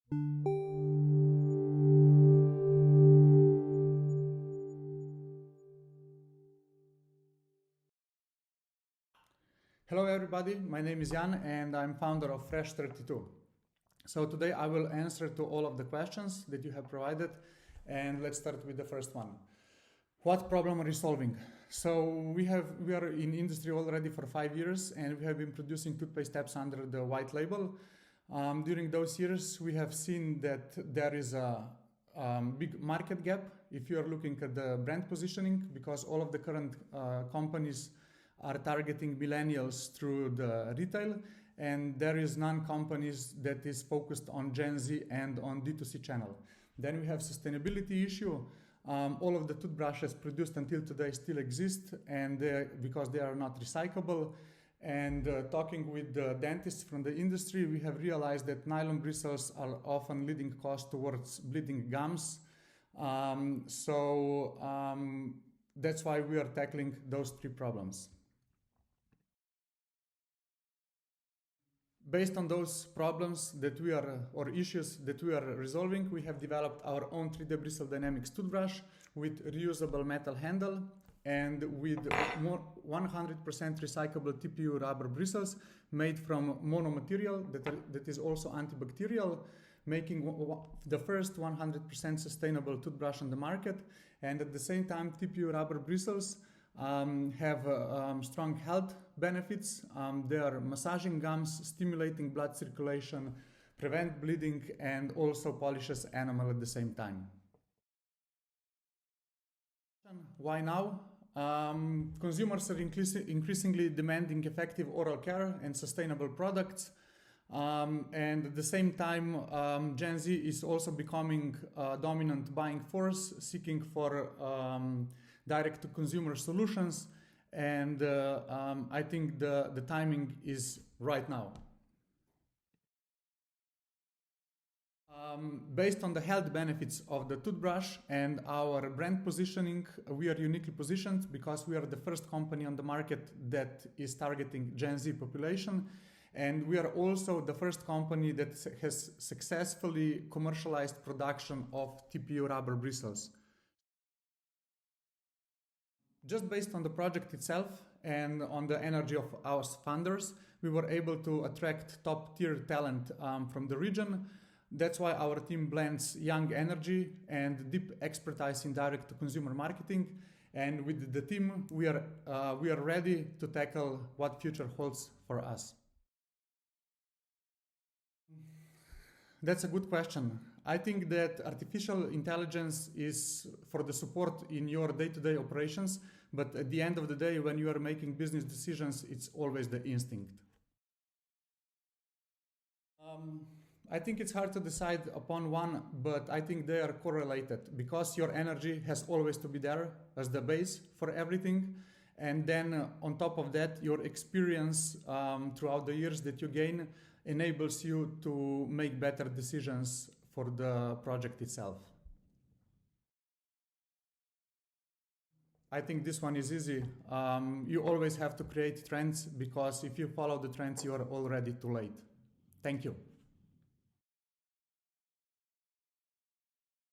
Hello everybody, my name is Jan and I'm founder of Fresh32. So today I will answer to all of the questions that you have provided, and let's start with the first one. What problem are you solving? So we are in industry already for 5 years and we have been producing toothpaste tabs under the white label. During those years we have seen that there is a big market gap if you are looking at the brand positioning, because all of the current companies are targeting millennials through the retail, and there is none companies that is focused on Gen Z and on D2C channel. Then we have sustainability issue. All of the toothbrushes produced until today still exist, and because they are not recyclable. And talking with the dentists from the industry, we have realized that nylon bristles are often leading cause towards bleeding gums. That's why we are tackling those 3 problems. Based on those problems that or issues that we are resolving, we have developed our own 3D Bristle Dynamics toothbrush with reusable metal handle and with 100% recyclable TPU rubber bristles made from monomaterial that is also antibacterial, making the first 100% sustainable toothbrush on the market. And at the same time, TPU rubber bristles have strong health benefits. They are massaging gums, stimulating blood circulation, prevent bleeding, and also polishes enamel at the same time. Why now? Consumers are increasingly demanding effective oral care and sustainable products. And at the same time, Gen Z is also becoming a dominant buying force, seeking for direct-to-consumer solutions, and I think the timing is right now. Based on the health benefits of the toothbrush and our brand positioning, we are uniquely positioned because we are the first company on the market that is targeting Gen Z population, and we are also the first company that has successfully commercialized production of TPU rubber bristles. Just based on the project itself and on the energy of our founders, we were able to attract top-tier talent from the region. That's why our team blends young energy and deep expertise in direct-to-consumer marketing. And with the team, we are ready to tackle what future holds for us. That's a good question. I think that artificial intelligence is for the support in your day-to-day operations, but at the end of the day, when you are making business decisions, it's always the instinct. I think it's hard to decide upon one, but I think they are correlated because your energy has always to be there as the base for everything. And then on top of that, your experience throughout the years that you gain enables you to make better decisions for the project itself. I think this one is easy. You always have to create trends, because if you follow the trends, you are already too late. Thank you.